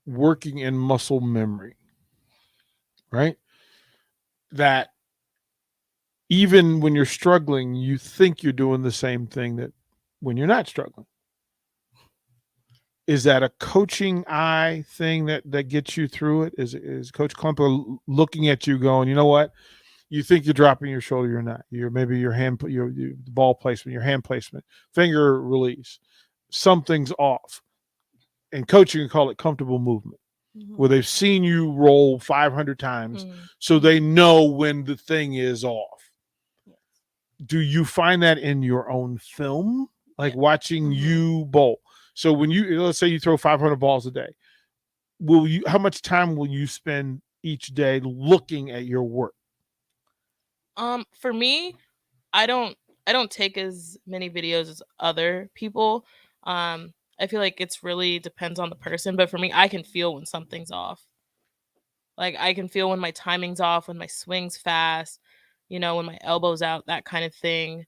A: working in muscle memory, right? That even when you're struggling, you think you're doing the same thing that when you're not struggling. Is that a coaching eye thing that gets you through it? Is Coach Klumpa looking at you going, you know what? You think you're dropping your shoulder, you're not. Maybe your hand, your ball placement, your hand placement, finger release. Something's off. And coaching, call it comfortable movement, where they've seen you roll 500 times, so they know when the thing is off. Do you find that in your own film? like watching you bowl. So when let's say you throw 500 balls a day, how much time will you spend each day looking at your work?
B: For me, I don't take as many videos as other people. I feel like it's really depends on the person, but for me, I can feel when something's off. Like I can feel when my timing's off, when my swing's fast, when my elbow's out, that kind of thing.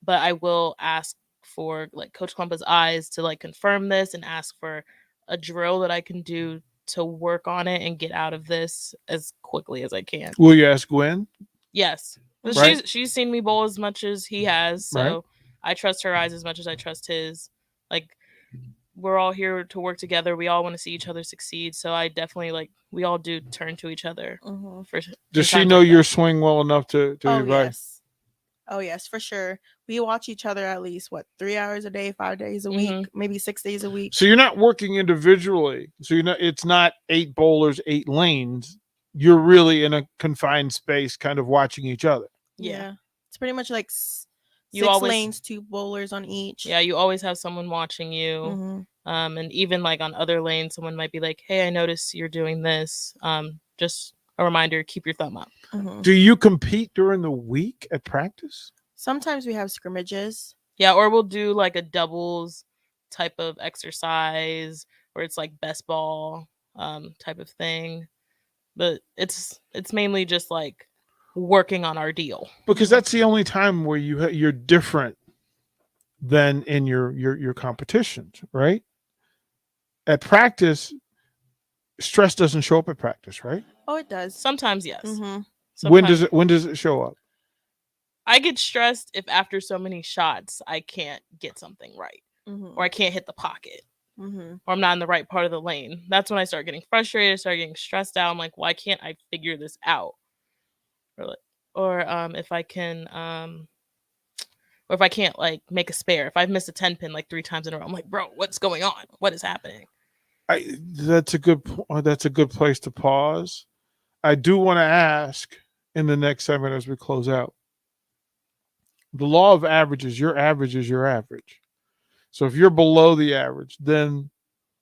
B: But I will ask for like Coach Klumpa's eyes to like confirm this and ask for a drill that I can do to work on it and get out of this as quickly as I can.
A: Will you ask Gwen?
B: Yes.
A: Right.
B: She's seen me bowl as much as he has, so
A: Right.
B: I trust her eyes as much as I trust his. Like we're all here to work together. We all want to see each other succeed. So I definitely we all do turn to each other. For
A: Does she know your swing well enough to
C: Oh,
A: advise?
C: yes. Oh, yes, for sure. We watch each other at least, 3 hours a day, 5 days a week, maybe 6 days a week.
A: So you're not working individually. So it's not 8 bowlers, 8 lanes. You're really in a confined space, kind of watching each other.
C: Yeah. It's pretty much like
B: You
C: 6
B: always-
C: lanes, 2 bowlers on each.
B: Yeah, you always have someone watching you. And even like on other lanes, someone might be like, "Hey, I noticed you're doing this. Just a reminder, keep your thumb up."
A: Do you compete during the week at practice?
C: Sometimes we have scrimmages.
B: Yeah, or we'll do like a doubles type of exercise where it's like best ball type of thing. But it's mainly just like working on our deal.
A: Because that's the only time where you're different than in your competitions, right? At practice, stress doesn't show up at practice, right?
C: Oh, it does.
B: Sometimes, yes.
A: When does it show up?
B: I get stressed if after so many shots I can't get something right, or I can't hit the pocket, or I'm not in the right part of the lane. That's when I start getting frustrated, start getting stressed out. I'm like, why can't I figure this out? Or if I can, or if I can't like make a spare. If I've missed a 10 pin like 3 times in a row, I'm like, bro, what's going on? What is happening?
A: That's a good place to pause. I do want to ask in the next segment as we close out. The law of averages, your average is your average. So if you're below the average, then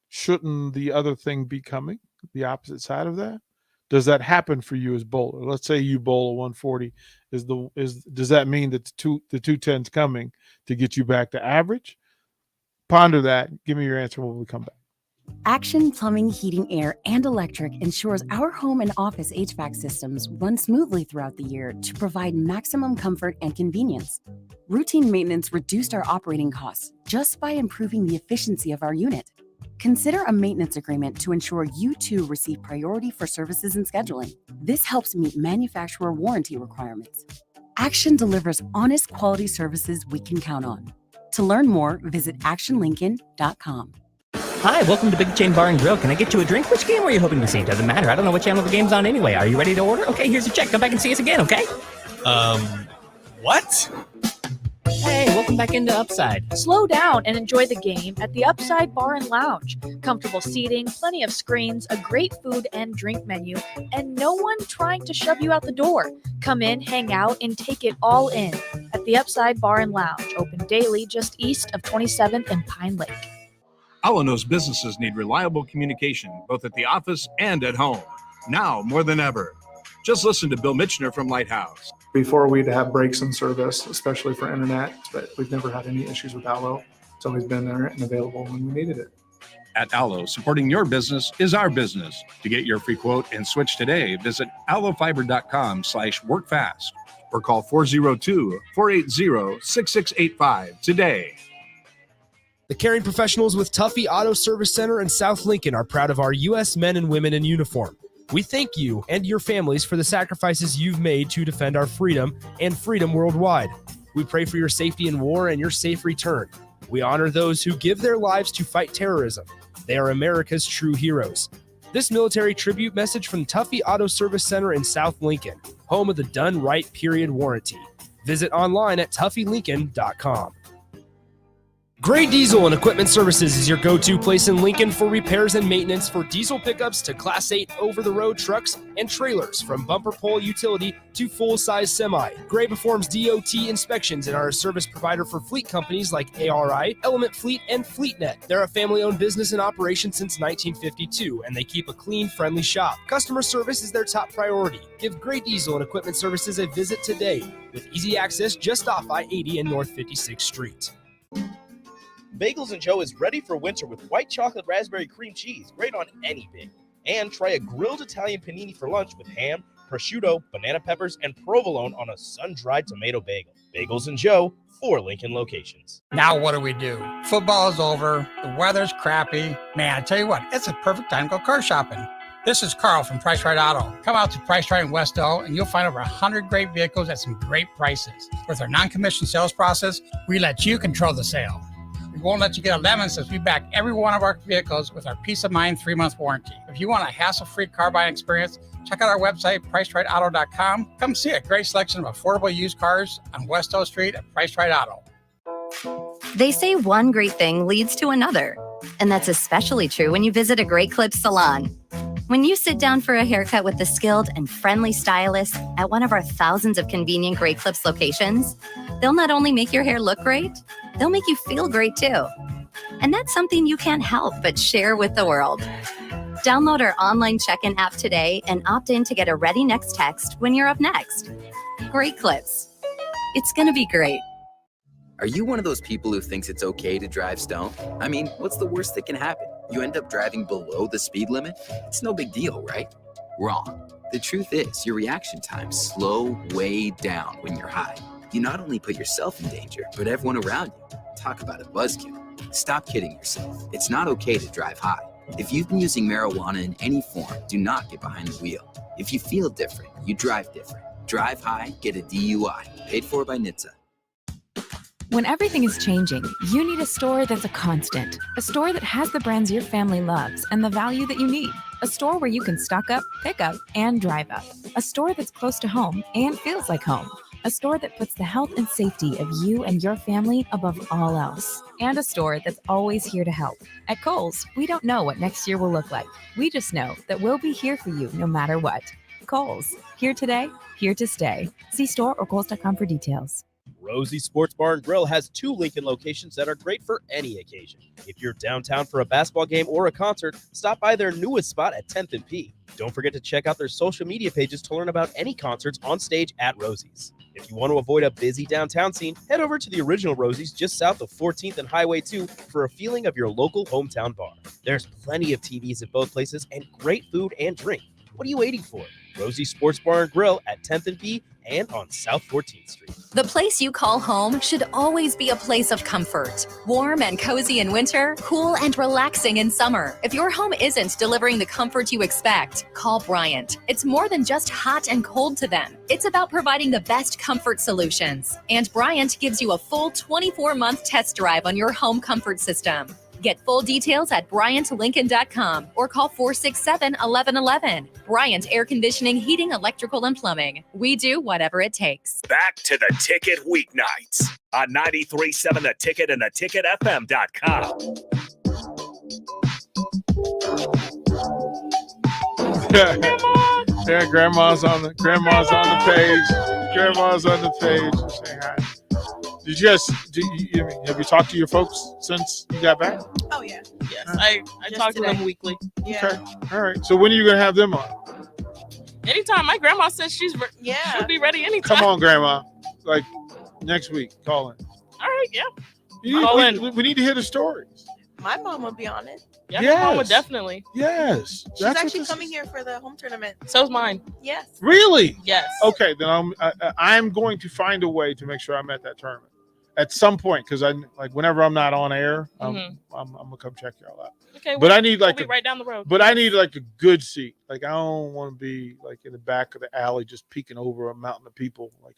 A: shouldn't the other thing be coming, the opposite side of that? Does that happen for you as bowler? Let's say you bowl a 140. Does that mean that the 210's coming to get you back to average? Ponder that. Give me your answer when we come back.
S: Action Plumbing, Heating, Air, and Electric ensures our home and office HVAC systems run smoothly throughout the year to provide maximum comfort and convenience. Routine maintenance reduced our operating costs just by improving the efficiency of our unit. Consider a maintenance agreement to ensure you too receive priority for services and scheduling. This helps meet manufacturer warranty requirements. Action delivers honest quality services we can count on. To learn more, visit actionlincoln.com.
T: Hi, welcome to Big Chain Bar and Grill. Can I get you a drink? Which game were you hoping to see? Doesn't matter. I don't know what channel the game's on anyway. Are you ready to order? Okay, here's your check. Come back and see us again, okay?
F: What?
T: Hey, welcome back into Upside.
U: Slow down and enjoy the game at the Upside Bar and Lounge. Comfortable seating, plenty of screens, a great food and drink menu, and no one trying to shove you out the door. Come in, hang out, and take it all in at the Upside Bar and Lounge, open daily just east of 27th and Pine Lake.
L: Allo knows businesses need reliable communication, both at the office and at home. Now more than ever. Just listen to Bill Mitchner from Lighthouse.
M: Before we'd have breaks in service, especially for internet, but we've never had any issues with Allo. It's always been there and available when we needed it.
L: At Allo, supporting your business is our business. To get your free quote and switch today, visit allofiber.com/workfast or call 402-480-6685 today.
H: The caring professionals with Tuffy Auto Service Center in South Lincoln are proud of our U.S. men and women in uniform. We thank you and your families for the sacrifices you've made to defend our freedom and freedom worldwide. We pray for your safety in war and your safe return. We honor those who give their lives to fight terrorism. They are America's true heroes. This military tribute message from Tuffy Auto Service Center in South Lincoln, home of the Done Right Period warranty. Visit online at tuffylincoln.com. Gray Diesel and Equipment Services is your go-to place in Lincoln for repairs and maintenance for diesel pickups to Class 8 over-the-road trucks and trailers, from bumper pole utility to full-size semi. Gray performs DOT inspections and are a service provider for fleet companies like ARI, Element Fleet, and FleetNet. They're a family-owned business in operation since 1952, and they keep a clean, friendly shop. Customer service is their top priority. Give Gray Diesel and Equipment Services a visit today with easy access just off I-80 and North 56th Street.
N: Bagels and Joe is ready for winter with white chocolate raspberry cream cheese, great on any bagel. And try a grilled Italian panini for lunch with ham, prosciutto, banana peppers, and provolone on a sun-dried tomato bagel. Bagels and Joe, 4 Lincoln locations.
J: Now what do? Football is over. The weather's crappy. Man, I tell you what, it's a perfect time to go car shopping. This is Carl from Price Right Auto. Come out to Price Right in West O, and you'll find over 100 great vehicles at some great prices. With our non-commissioned sales process, we let you control the sale. We won't let you get a lemon since we back every one of our vehicles with our peace of mind 3-month warranty. If you want a hassle-free car buying experience, check out our website, PriceRightAuto.com. Come see a great selection of affordable used cars on West O Street at Price Right Auto.
Q: They say one great thing leads to another, and that's especially true when you visit a Great Clips salon. When you sit down for a haircut with the skilled and friendly stylist at one of our thousands of convenient Great Clips locations, they'll not only make your hair look great, they'll make you feel great too. And that's something you can't help but share with the world. Download our online check-in app today and opt in to get a ready next text when you're up next. Great Clips. It's gonna be great.
D: Are you one of those people who thinks it's okay to drive stoned? I mean, what's the worst that can happen? You end up driving below the speed limit? It's no big deal, right? Wrong. The truth is, your reaction times slow way down when you're high. You not only put yourself in danger, but everyone around you. Talk about a buzzkill. Stop kidding yourself. It's not okay to drive high. If you've been using marijuana in any form, do not get behind the wheel. If you feel different, you drive different. Drive high, get a DUI. Paid for by NHTSA.
V: When everything is changing, you need a store that's a constant. A store that has the brands your family loves and the value that you need. A store where you can stock up, pick up, and drive up. A store that's close to home and feels like home. A store that puts the health and safety of you and your family above all else. And a store that's always here to help. At Kohl's, we don't know what next year will look like. We just know that we'll be here for you no matter what. Kohl's, here today, here to stay. See store or Kohl's.com for details.
N: Rosie Sports Bar and Grill has 2 Lincoln locations that are great for any occasion. If you're downtown for a basketball game or a concert, stop by their newest spot at 10th and P. Don't forget to check out their social media pages to learn about any concerts on stage at Rosie's. If you want to avoid a busy downtown scene, head over to the original Rosie's just south of 14th and Highway 2 for a feeling of your local hometown bar. There's plenty of TVs at both places and great food and drink. What are you waiting for? Rosie Sports Bar and Grill at 10th and P and on South 14th Street.
Q: The place you call home should always be a place of comfort. Warm and cozy in winter, cool and relaxing in summer. If your home isn't delivering the comfort you expect, call Bryant. It's more than just hot and cold to them. It's about providing the best comfort solutions. And Bryant gives you a full 24-month test drive on your home comfort system. Get full details at BryantLincoln.com or call 467-1111. Bryant Air Conditioning, Heating, Electrical, and Plumbing. We do whatever it takes.
R: Back to the Ticket weeknights on 93.7 The Ticket and theticketfm.com.
A: Yeah, grandma's on the page. Grandma's on the page. Say hi. Have you talked to your folks since you got back?
C: Oh yeah.
B: Yes, I talk to them weekly.
C: Yeah.
A: Okay. All right. So when are you gonna have them on?
B: Anytime. My grandma says she'll be ready anytime.
A: Come on, grandma. Like next week, call in.
B: All right, yeah.
A: We need to hear the stories.
C: My mom will be on it.
B: Yeah, my mom would definitely.
A: Yes.
C: She's actually coming here for the home tournament.
B: So's mine.
C: Yes.
A: Really?
B: Yes.
A: Okay, then I'm going to find a way to make sure I'm at that tournament at some point, because whenever I'm not on air, I'm gonna come check y'all out.
B: Okay,
A: but I need
B: we'll be right down the road.
A: But I need like a good seat. Like I don't want to be like in the back of the alley just peeking over a mountain of people. Like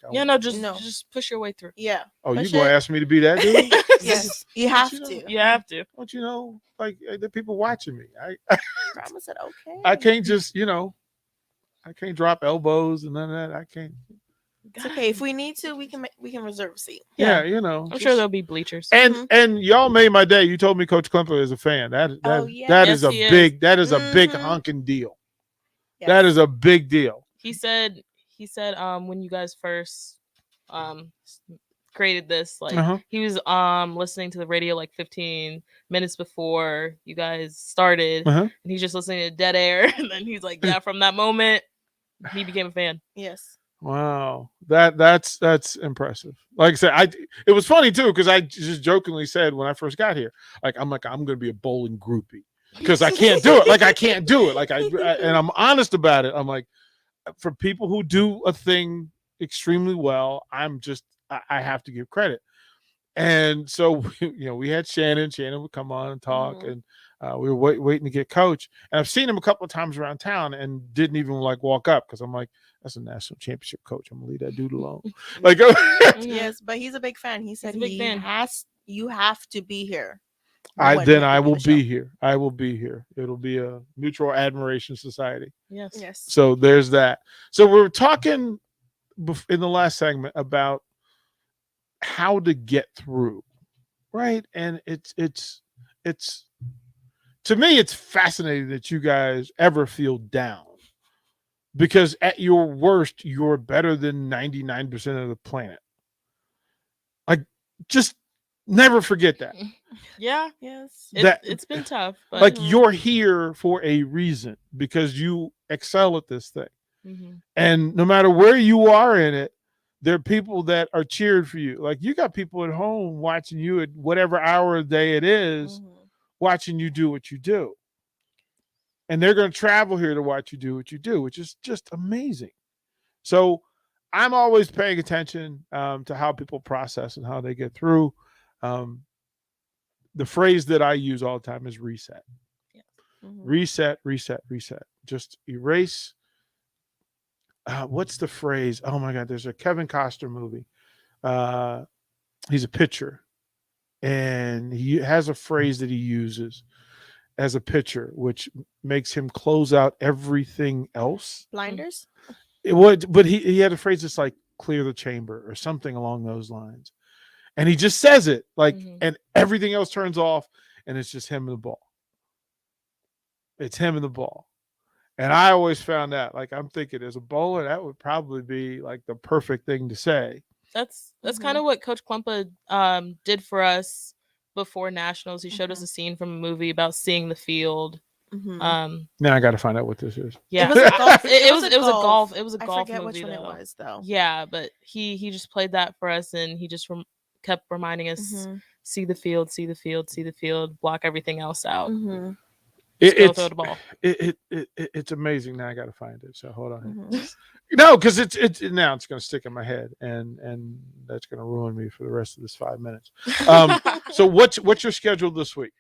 B: just push your way through.
C: Yeah.
A: Oh, you gonna ask me to be that dude?
C: Yes, you have to.
B: You have to.
A: Don't you know? Like the people watching me.
C: Grandma said okay.
A: I can't just I can't drop elbows and none of that. I can't.
C: It's okay. If we need to, we can reserve a seat.
A: Yeah, you know.
B: I'm sure there'll be bleachers.
A: And y'all made my day. You told me Coach Klemper is a fan. That is a big honking deal.
C: Yes.
A: That is a big deal.
B: He said when you guys first created this, like he was listening to the radio like 15 minutes before you guys started, and he's just listening to dead air, and then he's like, yeah, from that moment he became a fan.
C: Yes.
A: Wow, that's impressive. Like I said, it was funny too because I just jokingly said when I first got here, I'm going to be a bowling groupie because I can't do it. Like I can't do it. Like and I'm honest about it. I'm like, for people who do a thing extremely well, I have to give credit. And so we had Shannon. Shannon would come on and talk, and we were waiting to get Coach. And I've seen him a couple of times around town and didn't even like walk up because I'm like, that's a national championship coach. I'm gonna leave that dude alone. Like,
C: yes, but he's a big fan. He said you have to be here.
A: I will be here. I will be here. It'll be a mutual admiration society.
C: Yes.
A: So there's that. So we're talking in the last segment about how to get through, right? And it's to me, it's fascinating that you guys ever feel down. Because at your worst, you're better than 99% of the planet. Like, just never forget that.
B: Yeah.
C: Yes.
B: It's been tough. But
A: like, you're here for a reason because you excel at this thing. And no matter where you are in it, there are people that are cheered for you. Like, you got people at home watching you at whatever hour of the day it is, watching you do what you do. And they're going to travel here to watch you do what you do, which is just amazing. So I'm always paying attention to how people process and how they get through. The phrase that I use all the time is reset. Reset, reset, reset. Just erase. What's the phrase? Oh, my God. There's a Kevin Costner movie. He's a pitcher. And he has a phrase that he uses as a pitcher, which makes him close out everything else.
C: Blinders?
A: It would, but he had a phrase that's like clear the chamber or something along those lines. And he just says it like, and everything else turns off and it's just him and the ball. It's him and the ball. And I always found that, like, I'm thinking as a bowler, that would probably be like the perfect thing to say.
B: That's kind of what Coach Klumpa did for us before nationals. He showed us a scene from a movie about seeing the field.
A: Now I got to find out what this is.
B: Yeah, it was a golf
C: I
B: golf
C: forget
B: movie
C: which one
B: though.
C: it was though.
B: Yeah, but he just played that for us, and he just kept reminding us, see the field, see the field, see the field, block everything else out. Go throw the ball.
A: It's amazing. Now I got to find it. So hold on. No, because it's now it's going to stick in my head, and that's going to ruin me for the rest of this 5 minutes. So what's your schedule this week?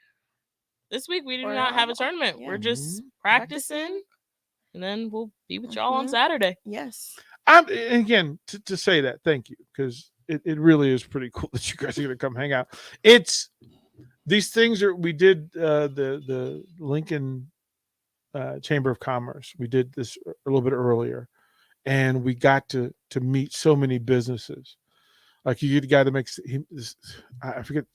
B: This week we do not have a tournament. We're just practicing, and then we'll be with y'all on Saturday.
C: Yes.
A: Again, to say that, thank you, because it really is pretty cool that you guys are going to come hang out. It's these things we did the Lincoln Chamber of Commerce. We did this a little bit earlier, and we got to meet so many businesses. Like, you get a guy that makes I forget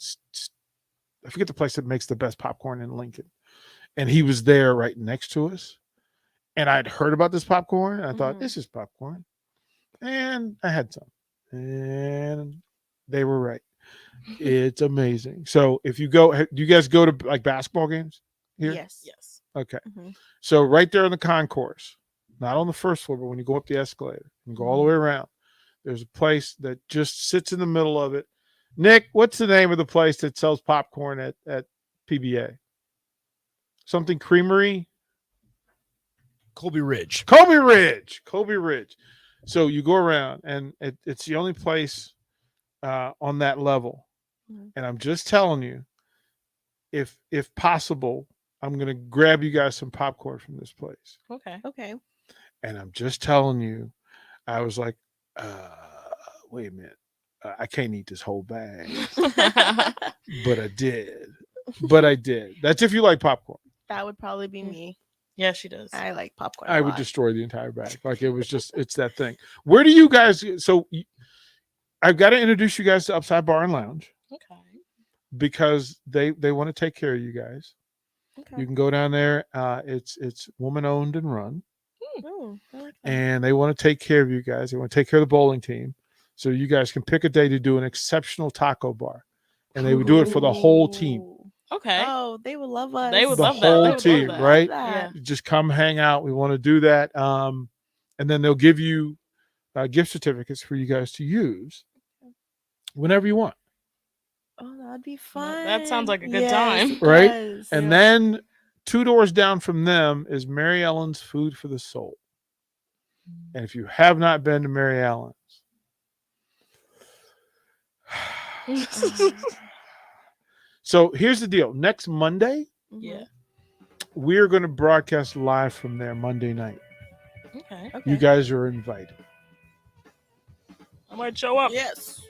A: the place that makes the best popcorn in Lincoln, and he was there right next to us. And I'd heard about this popcorn. And I thought, this is popcorn, and I had some, and they were right. It's amazing. So if you go, do you guys go to like basketball games here?
C: Yes.
A: Okay. So right there in the concourse, not on the first floor, but when you go up the escalator and go all the way around, there's a place that just sits in the middle of it. Nick, what's the name of the place that sells popcorn at PBA? Something Creamery?
H: Colby Ridge.
A: Colby Ridge. So you go around, and it's the only place on that level. And I'm just telling you, if possible, I'm going to grab you guys some popcorn from this place.
C: Okay.
A: And I'm just telling you, I was like, wait a minute. I can't eat this whole bag. But I did. That's if you like popcorn.
C: That would probably be me.
B: Yeah, she does.
C: I like popcorn.
A: I would destroy the entire bag. Like it was just, it's that thing. Where do you guys? So I've got to introduce you guys to Upside Bar and Lounge.
B: Okay.
A: Because they want to take care of you guys.
C: Okay.
A: You can go down there. It's woman owned and run,
C: Ooh, I like that.
A: and they want to take care of you guys. They want to take care of the bowling team, so you guys can pick a day to do an exceptional taco bar, and they would do it for the whole team.
B: Okay.
C: Oh, they would love us.
B: They would
A: The
B: love that.
A: whole
B: They would
A: team,
B: love that.
A: right?
B: Yeah.
A: Just come hang out. We want to do that, and then they'll give you gift certificates for you guys to use whenever you want.
C: Oh, that'd be fun.
B: That sounds like a good
C: Yes,
B: time.
C: it
A: Right?
C: does.
A: And then 2 doors down from them is Mary Ellen's Food for the Soul. And if you have not been to Mary Ellen's, so here's the deal. Next Monday,
B: Yeah.
A: we're going to broadcast live from there Monday night.
B: Okay.
A: You guys are invited.
B: I might show up.
C: Yes.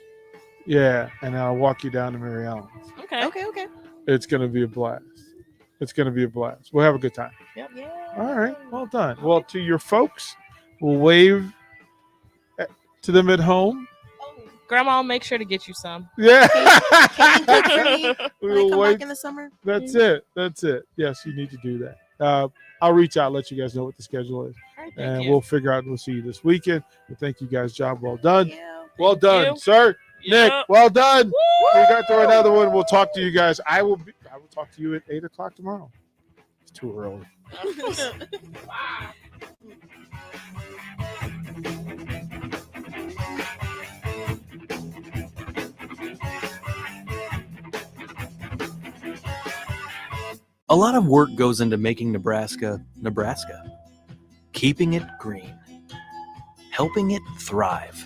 A: Yeah, and I'll walk you down to Mary Ellen's.
B: Okay.
C: Okay.
A: It's going to be a blast. It's going to be a blast. We'll have a good time.
B: Yep.
A: All right. Well done. Well, to your folks, we'll wave to them at home.
B: Grandma, I'll make sure to get you some.
A: Yeah.
C: Can you cook for me when I
A: We'll
C: come
A: wait.
C: back in the summer?
A: That's it. That's it. Yes, you need to do that. I'll reach out, let you guys know what the schedule is,
B: Thank
A: and
B: you.
A: we'll figure out. We'll see you this weekend. But thank you guys. Job well done. Well
B: Thank
A: done,
B: you.
A: sir.
B: Yeah.
A: Nick, well done. We got through another one. We'll talk to you guys. I will talk to you at 8:00 tomorrow. It's too early.
E: A lot of work goes into making Nebraska, Nebraska. Keeping it green. Helping it thrive.